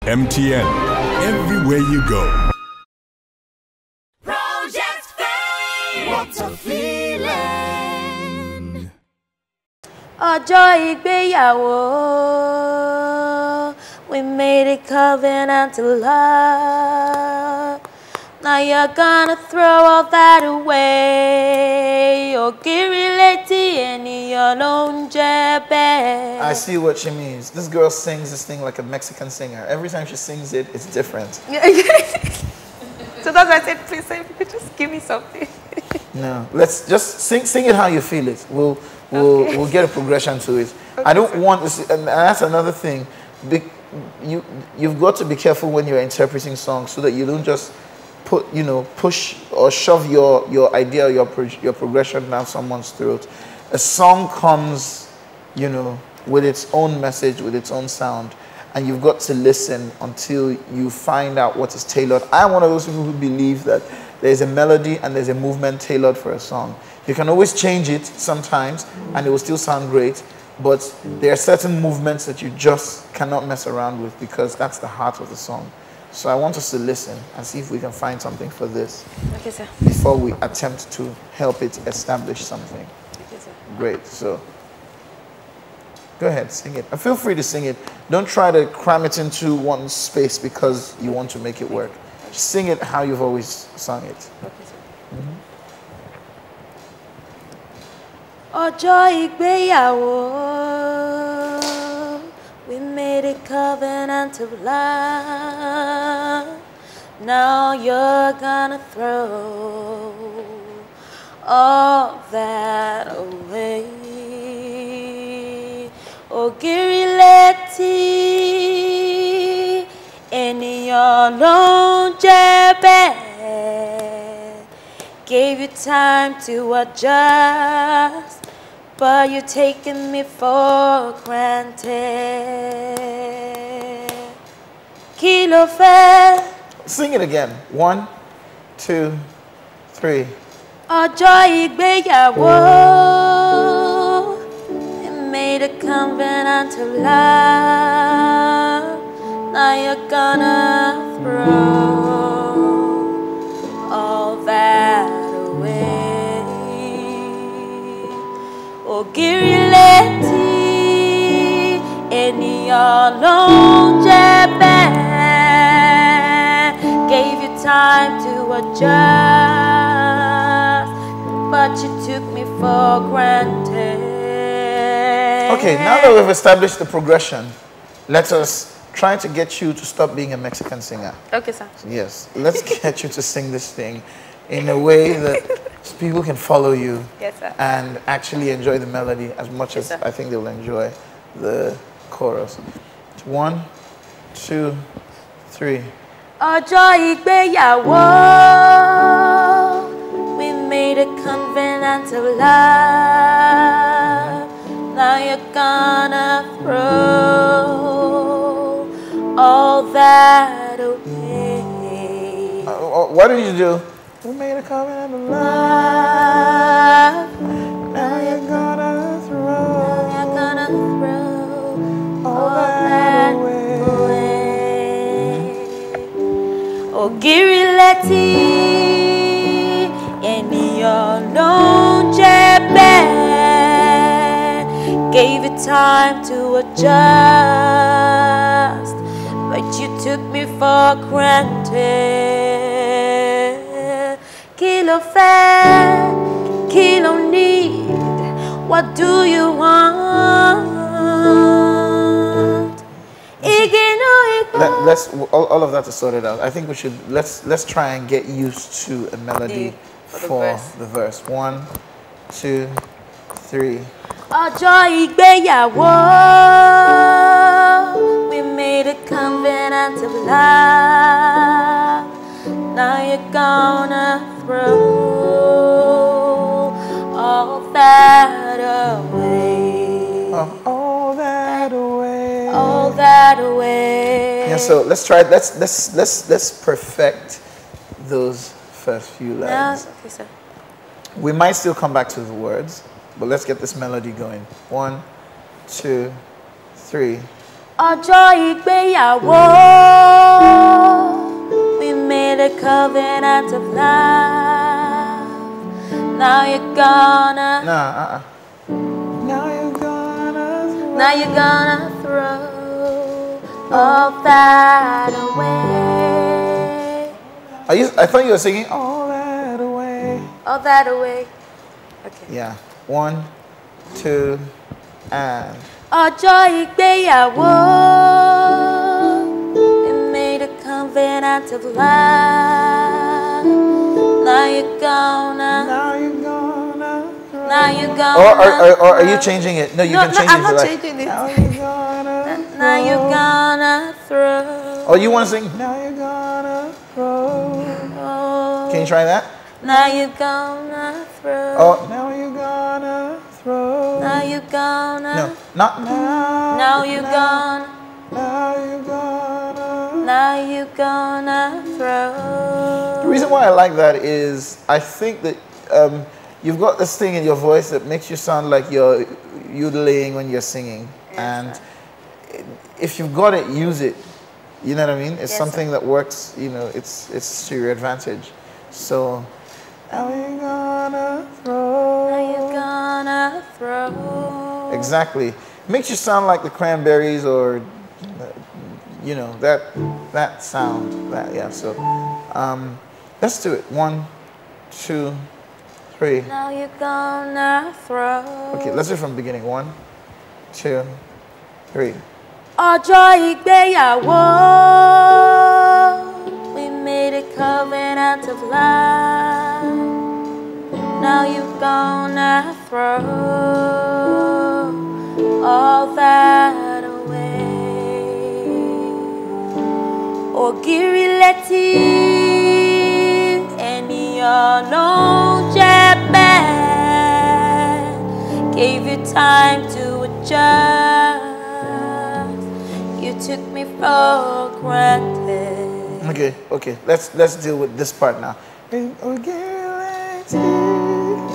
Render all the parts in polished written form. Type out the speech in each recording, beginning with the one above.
MTN, everywhere you go. Project Fame. What a feeling. Ọjọ́ ìgbéyàwó, we made a covenant to love. Now you're gonna throw all that away. I see what she means. This girl sings this thing like a Mexican singer. Every time she sings it, it's different. So that's why I said, please, if you could just give me something. No, let's just sing it how you feel it. We'll get a progression to it. Okay, I don't want this, and that's another thing. You've got to be careful when you're interpreting songs so that you don't just push or shove your idea or your progression down someone's throat. A song comes, with its own message, with its own sound, and you've got to listen until you find out what is tailored. I'm one of those people who believe that there's a melody and there's a movement tailored for a song. You can always change it sometimes and it will still sound great, but there are certain movements that you just cannot mess around with because that's the heart of the song. So I want us to listen and see if we can find something for this. Okay, sir. Before we attempt to help it establish something. Okay, sir. Great. So go ahead, sing it. And feel free to sing it. Don't try to cram it into one space because you want to make it work. Just sing it how you've always sung it. Okay, sir. Ọjọ́ ìgbéyàwó, we made a covenant of love. Now you're gonna throw all that away. Ògiri létí, ènìyàn ló ń jẹ́ bẹ́ẹ̀. Gave you time to adjust, but you're taking me for granted. Kí ló fẹ́? Sing it again. 1, 2, 3. Ọjọ́ ìgbéyàwó, we made a covenant of love. Now you're gonna throw all that away. Ògiri létí, ènìyàn ló ń jẹ́ bẹ́ẹ̀. Gave you time to adjust, but you took me for granted. Okay, now that we've established the progression, let us try to get you to stop being a Mexican singer. Okay, sir. Yes, let's get you to sing this thing in a way that people can follow you. Yes, sir. And actually enjoy the melody as much as Yes, sir. I think they'll enjoy the chorus. 1, 2, 3. Ọjọ́ ìgbéyàwó, we made a covenant of love. Now you're gonna throw all that away. What did you do? We made a covenant of love. Now you're gonna throw all that away. Ògiri létí, ènìyàn ló ń jẹ́ bẹ́ẹ̀. Gave you time to adjust, but you took me for granted. Kí ló fẹ́? Kí ló need? What do you want? Let's all of that is sorted out. I think we should let's try and get used to a melody for the verse. 1, 2, 3. Ọjọ́ ìgbéyàwó, we made a covenant of love. Now you're gonna throw all that away. All that away. All that away. Yeah, so let's try. Let's perfect those first few lines. Okay, sir. We might still come back to the words, but let's get this melody going. 1, 2, 3. Ọjọ́ ìgbéyàwó. covenant of love. Now you're gonna. Now you're gonna throw all that away. I thought you were singing all that away. All that away. Okay. Yeah. 1, 2, and. Ọjọ́ ìgbéyàwó, we made a covenant of love. Now you're gonna. Now you're gonna. Or are you changing it? No, you can change it. I'm not changing it. Now you're gonna throw. Oh, you want to sing? Now you're gonna throw. Can you try that? Now you're gonna throw. Oh, now you're gonna throw. Now you're gonna. No, not now. Now you're gonna. Now you're gonna. Now you're gonna throw. The reason why I like that is I think that you've got this thing in your voice that makes you sound like you're yodeling when you're singing. Yes, and if you've got it, use it. You know what I mean? It's yes, something that works, you know, it's to your advantage. So, now you're gonna throw. Now you're gonna throw. Exactly. Makes you sound like the Cranberries or, you know, that sound. Yeah, so let's do it. 1, 2, 3. Now you're gonna throw. Okay, let's do it from the beginning. 1, 2, 3. Ọjọ́ ìgbéyàwó, we made a covenant of love. Now you're gonna throw all that away. Ògiri létí ènìyàn ló ń jẹ́ bẹ́ẹ̀. Gave you time to adjust. You took me for granted. Okay. Let's deal with this part now.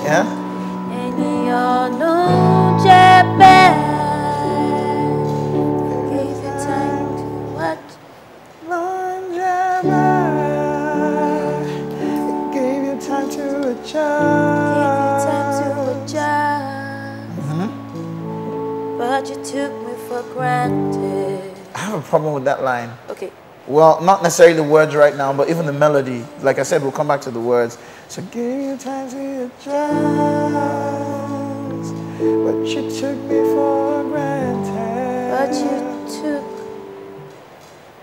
Yeah? Ènìyàn ló ń jẹ́ bẹ́ẹ̀. Gave you time to what? Gave you time to adjust. But you took me for granted. I have a problem with that line. Okay. Well, not necessarily the words right now, but even the melody. Like I said, we'll come back to the words. So give you time to adjust, but you took me for granted. But you took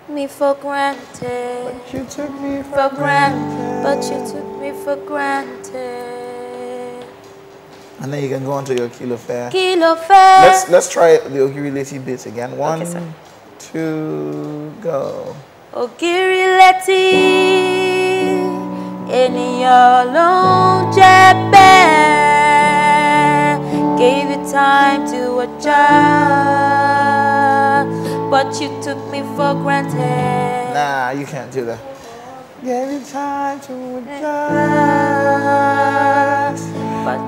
me for granted. But you took me For granted. But you took me for granted. And then you can go on to your kilo fare. Kilo fare. Let's try the Ogiri Leti bits again. 1, Okay, 2, go. Ògiri létí ènìyàn ló ń jẹ́ bẹ́ẹ̀. Gave you time to adjust, but you took me for granted. Nah, you can't do that. Gave you time to adjust,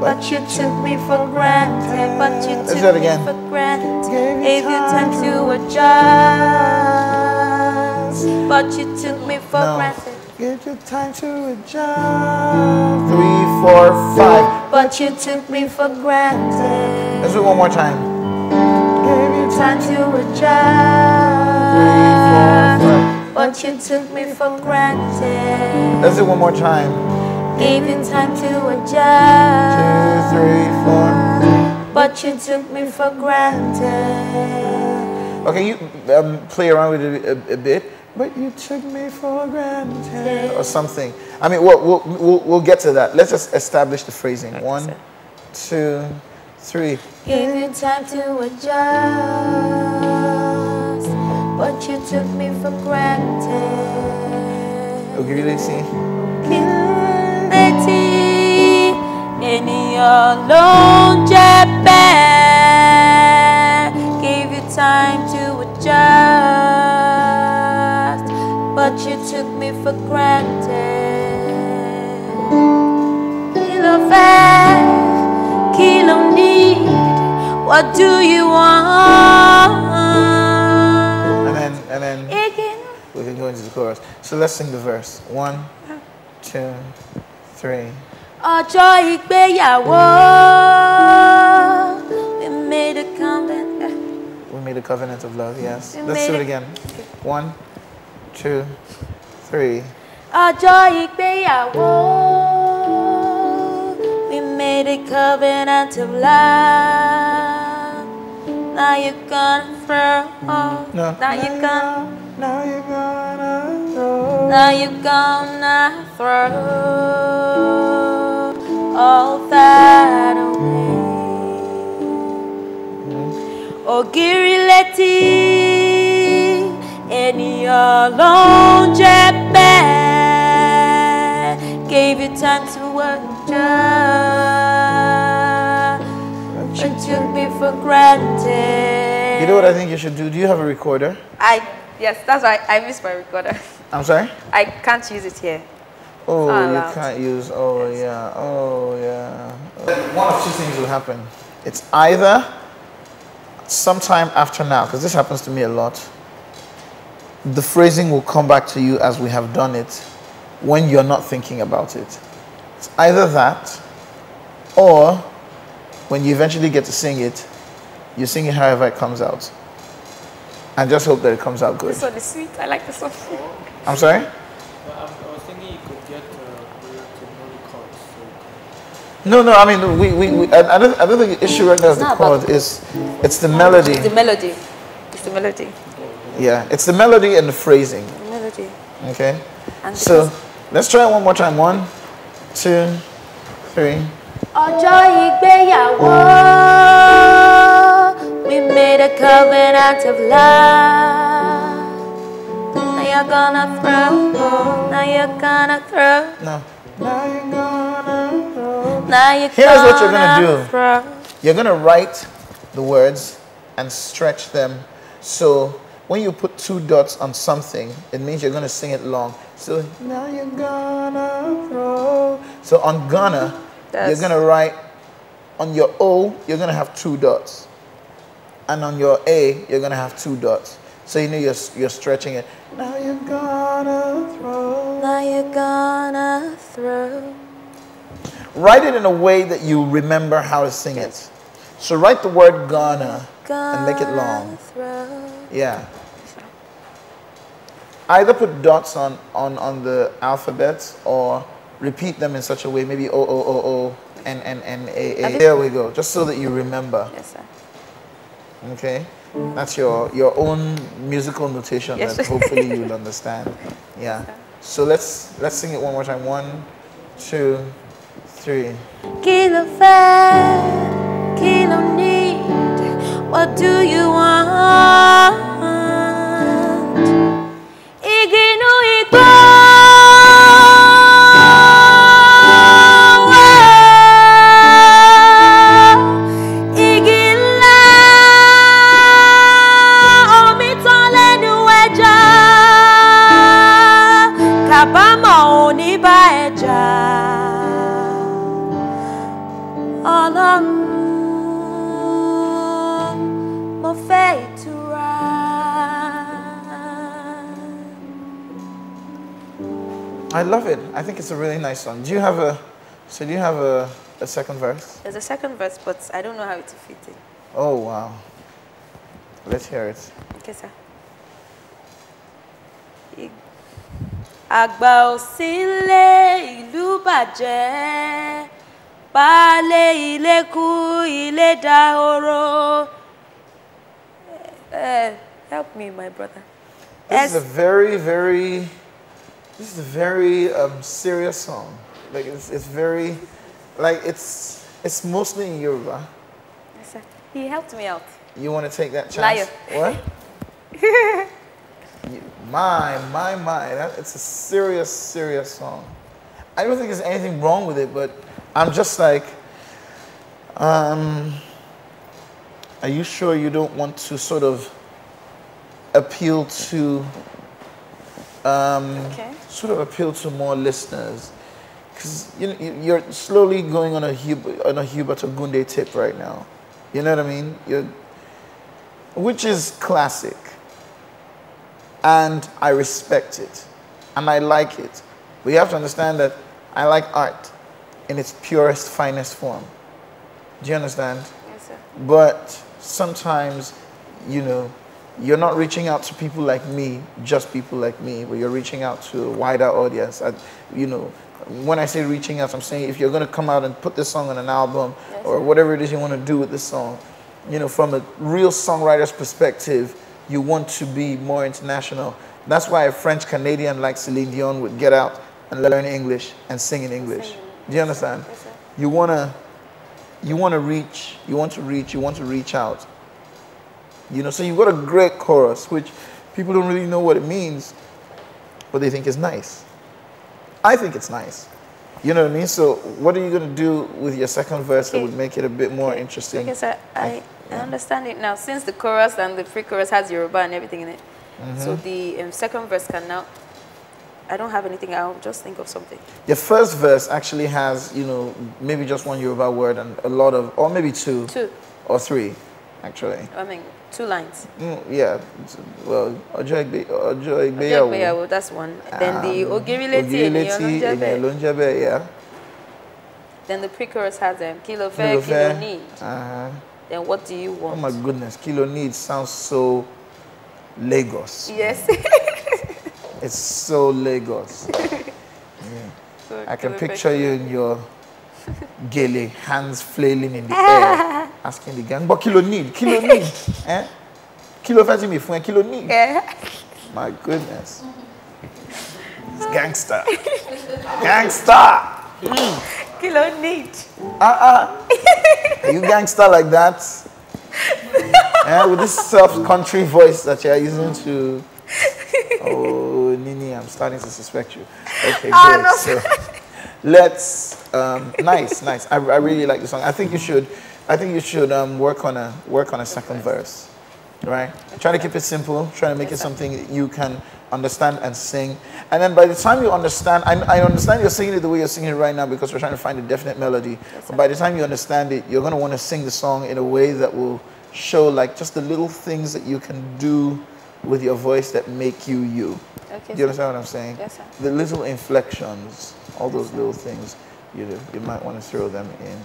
but you took me for granted. But you Let's took do it me again. for granted. Gave you time to adjust, but you took me for granted. Give you time to adjust. 3, 4, 5. But you took me for granted. Let's do it one more time. Gave you time to 3, 4, adjust, 5. but you took me for granted. Let's do it one more time. Gave you time to 2, adjust, 3, 4. but you took me for granted. Okay, you play around with it a bit. But you took me for granted, or something. I mean, we'll get to that. Let's just establish the phrasing. 1, 2, 3. Gave you time to adjust, but you took me for granted. Okay, really see. Létí ènìyàn ló ń jẹ́ bẹ́ẹ̀. Gave you time to adjust, but you took me for granted. Kí ló fẹ́? Kí ló need? What do you want? And then we can go into the chorus. So let's sing the verse. 1, 2, 3. Ọjọ́ ìgbéyàwó, we made a covenant. We made a covenant of love, yes. Let's do it again. 1, 2, 3. Ọjọ́ ìgbéyàwó, we made a covenant of love. Now you're gonna throw. No. Now you're gonna. Now you're gonna throw. Now you're gonna throw all that away. Ògiri létí ènìyàn ló ń jẹ́ bẹ́ẹ̀. Gave you time to wonder, but took me for granted. You know what I think you should do? Do you have a recorder? Yes, that's why I miss my recorder. I'm sorry? I can't use it here. Oh, you can't use, oh yeah, oh yeah. One of two things will happen. It's either sometime after now, because this happens to me a lot, the phrasing will come back to you as we have done it when you're not thinking about it. It's either that, or when you eventually get to sing it, you sing it however it comes out. And just hope that it comes out good. This one is sweet. I like this one. I'm sorry? I was thinking you could get to know the chords. No, I mean, I don't think the issue right now is the chord. It's the melody. It's the melody. It's the melody. Yeah, it's the melody and the phrasing. The melody. Okay? And So, let's try it one more time. 1, 2, 3. Ọjọ́ ìgbéyàwó, we made a covenant of love. Now you're gonna throw. Now you're gonna throw. No. Now you're gonna throw. Now you're Here's what you're gonna do. throw. You're gonna write the words and stretch them. So when you put 2 dots on something, it means you're gonna sing it long. So now you're gonna throw. So on gonna, you're gonna write on your O, you're gonna have 2 dots. And on your A, you're gonna have 2 dots. So you know you're stretching it. Now you're gonna throw. Now you're gonna throw. Write it in a way that you remember how to sing it. So write the word gonna and make it long. Throw. Yeah. Either put dots on the alphabet or repeat them in such a way, maybe O, O, O, O, N, N, N, A, A. There we go, just so that you remember. Yes, sir. Okay? That's your own musical notation Yes. that hopefully you'll understand. Yeah. So let's sing it one more time. 1, 2, 3. Kí ló fẹ́, kí ló need, what do you want? Igi inú igbó, igi ńlá, omi tán lẹ́nu ẹja, kábàámọ̀ ò ní bá ẹja. Ọlọ́run, mo fẹ́ ìtura. I love it. I think it's a really nice song. Do you have a second verse? There's a second verse, but I don't know how to fit it. Oh, wow. Let's hear it. Okay, sir. Àgbà ò sí nílé, ìlú bàjẹ́. Baálé ilé kú, ilé dahoro. Help me, my brother. This is a very serious song. Like it's very, like it's mostly in Yoruba. Yes, sir. He helped me out. You want to take that chance? Liar. What? My. It's a serious song. I don't think there's anything wrong with it, but I'm just like, are you sure you don't want to sort of appeal to, sort of appeal to more listeners? Because you're slowly going on a Hubert Ogunde tip right now. You know what I mean? Which is classic, and I respect it, and I like it. But you have to understand that I like art in its purest, finest form. Do you understand? Yes, sir. But sometimes, you know, you're not reaching out to people like me, just people like me, but you're reaching out to a wider audience. You know, when I say reaching out, I'm saying if you're going to come out and put this song on an album, yes, or whatever it is you want to do with this song, you know, from a real songwriter's perspective, you want to be more international. That's why a French Canadian like Celine Dion would get out and learn English and sing in English. Do you understand? Yes, sir. You want to reach out. You know, so you've got a great chorus, which people don't really know what it means, but they think it's nice. I think it's nice. You know what I mean? So what are you going to do with your second verse that would make it a bit more interesting? Okay, sir. I understand it now. Since the chorus and the pre-chorus has Yoruba and everything in it, so the second verse can now, I don't have anything, I'll just think of something. Your first verse actually has, you know, maybe just one Yoruba word and a lot of, or maybe two. Or three, actually. I mean, 2 lines. Yeah. Well, Ojo Igbeyawo. That's one. Then the Ogirileti Lonjabe, yeah. Then the pre-chorus has Kilo Fair, Kilo Need. Then what do you want? Oh my goodness, Kilo Need sounds so Lagos. Yes. It's so Lagos. So I can picture you in your gele, hands flailing in the air, asking the gang, but Kilo Need, eh? Kilo Fair me for Kilo Need. My goodness. It's gangster. Gangster! Kilo Need. Are you gangster like that? With this soft country voice that you're using to... Oh, Nini, I'm starting to suspect you. Okay, good. No. So let's... nice. I really like the song. I think you should work on a second verse. Right? Try to keep it simple. Try to make it something that you can understand and sing. And then by the time you understand, I understand you're singing it the way you're singing it right now because we're trying to find a definite melody. But by the time you understand it, you're going to want to sing the song in a way that will show like just the little things that you can do with your voice that make you you. Okay, do you understand what I'm saying? Yes, sir. The little inflections, all those little things, you might want to throw them in.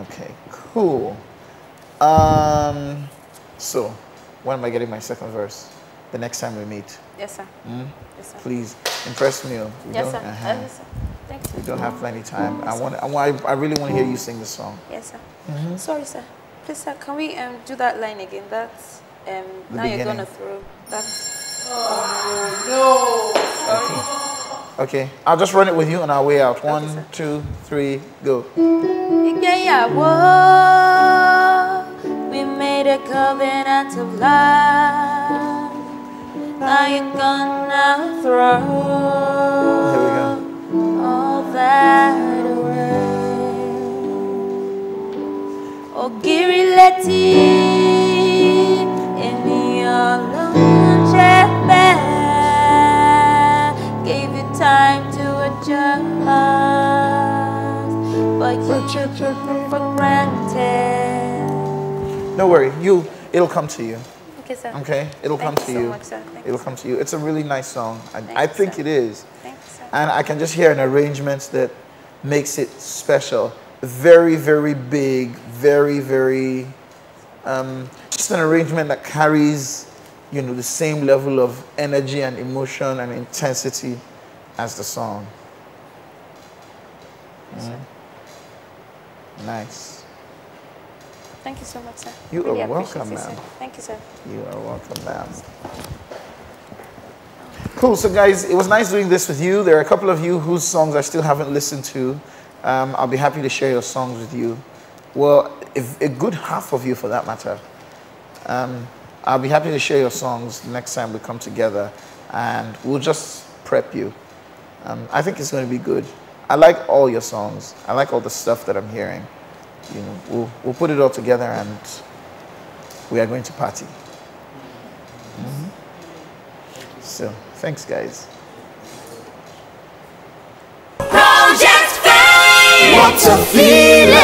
Okay, cool. So, when am I getting my second verse? The next time we meet. Yes, sir. Yes, sir. Please impress me. Yes, sir. Yes, sir. Thank you. We don't have plenty of time. I really want to hear you sing the song. Yes, sir. Sorry, sir. Please, sir, can we do that line again? That's now beginning. you're gonna throw. That's. Oh no! Sorry. Okay, I'll just run it with you on our way out. Okay, 1, 2, 3, go. Yeah, we made a covenant of love. Now you're gonna throw Here we go. all that away. Oh, Girileti, in your lunch gave you time to adjust, but you took it for granted. Don't worry, it'll come to you. Okay, sir. Okay, it'll come to you. So much, sir. It'll come to you. It's a really nice song. I think it is. Thank you, sir. And I can just hear an arrangement that makes it special. Very, very big, very, very, just an arrangement that carries, the same level of energy and emotion and intensity as the song. Nice. Thank you so much, sir. You Really are welcome, appreciate it, ma'am. sir. Thank you, sir. You are welcome, ma'am. Cool. So, guys, it was nice doing this with you. There are a couple of you whose songs I still haven't listened to. I'll be happy to share your songs with you. Well, if a good half of you, for that matter. I'll be happy to share your songs next time we come together, and we'll just prep you. I think it's going to be good. I like all your songs. I like all the stuff that I'm hearing. We'll put it all together, and we are going to party. So, thanks, guys. What a feeling!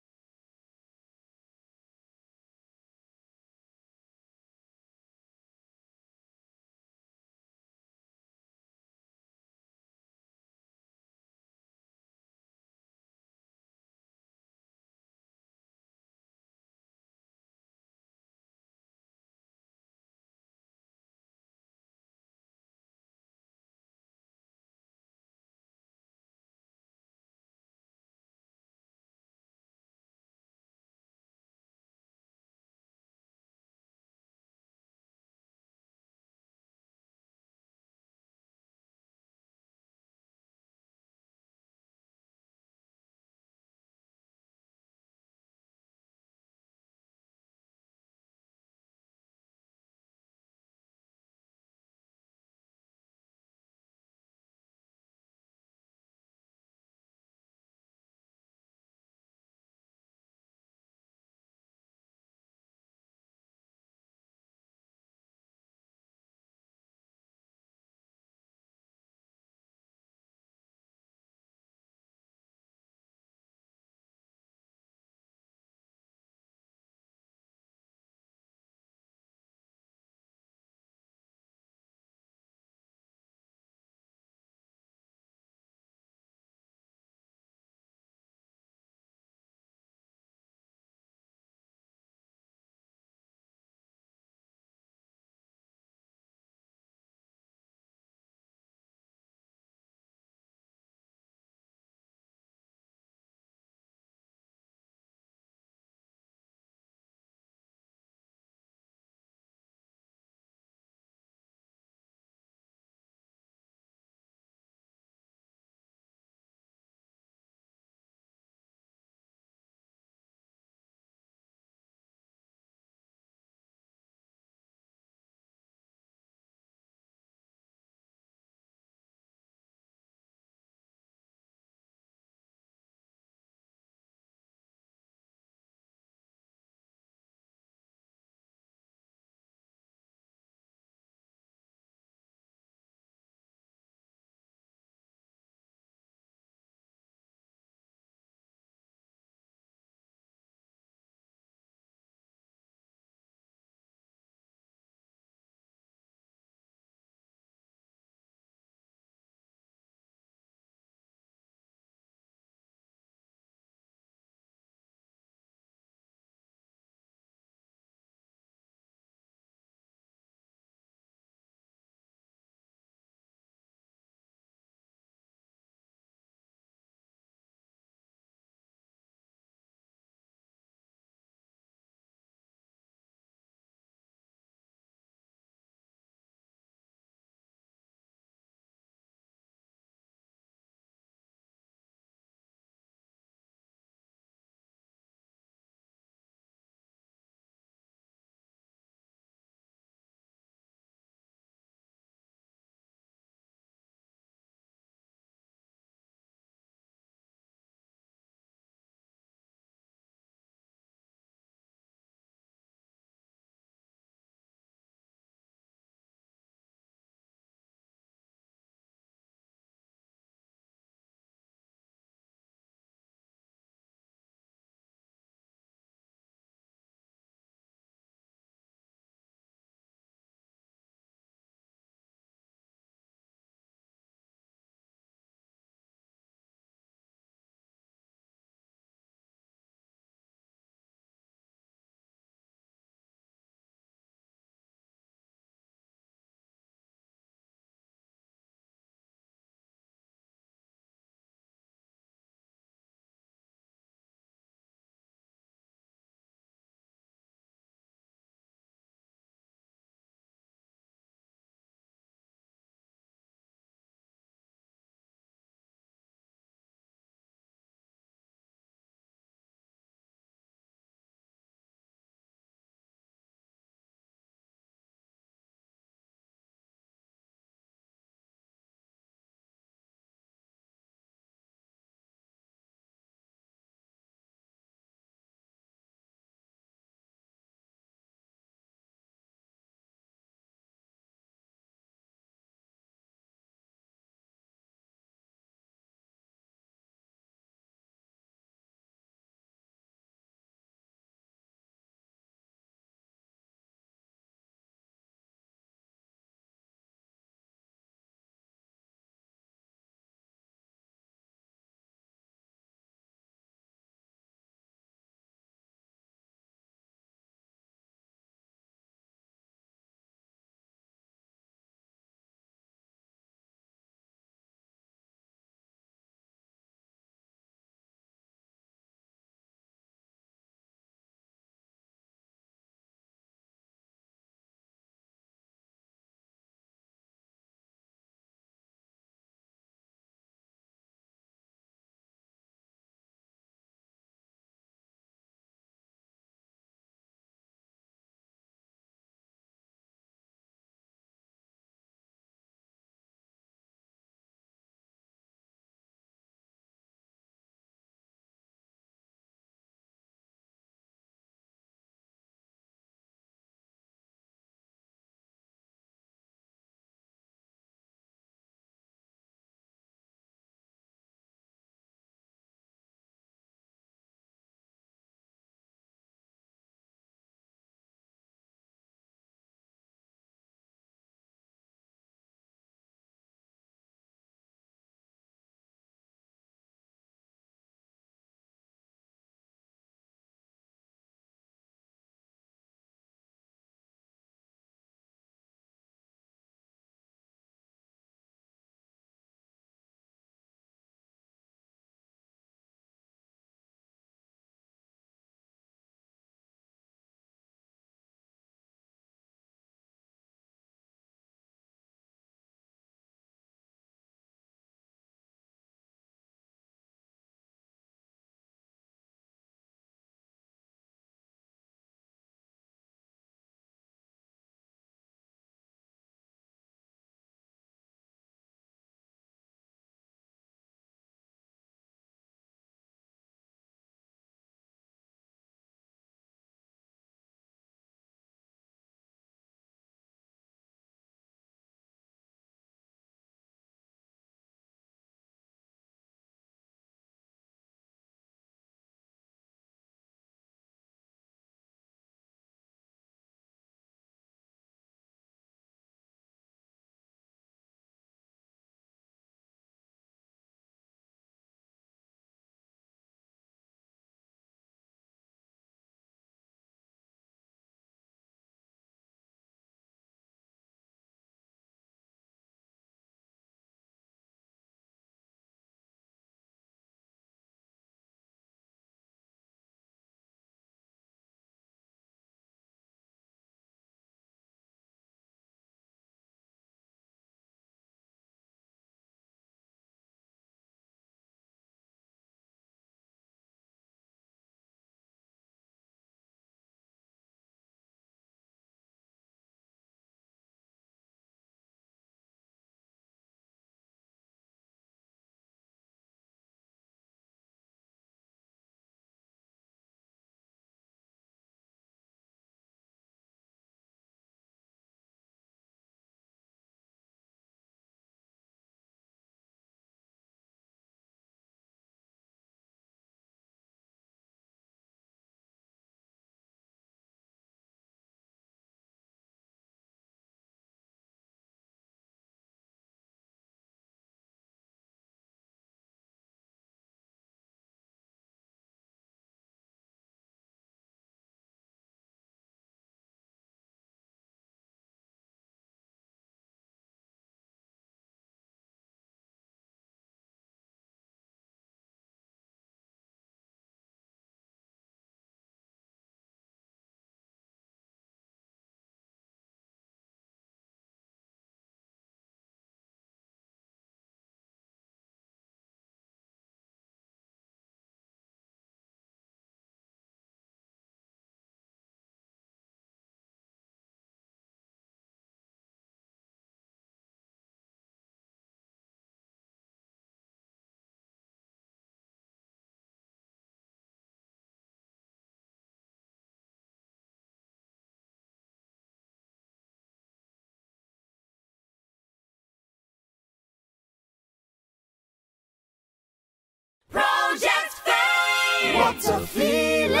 What a feeling.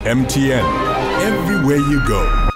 MTN, everywhere you go.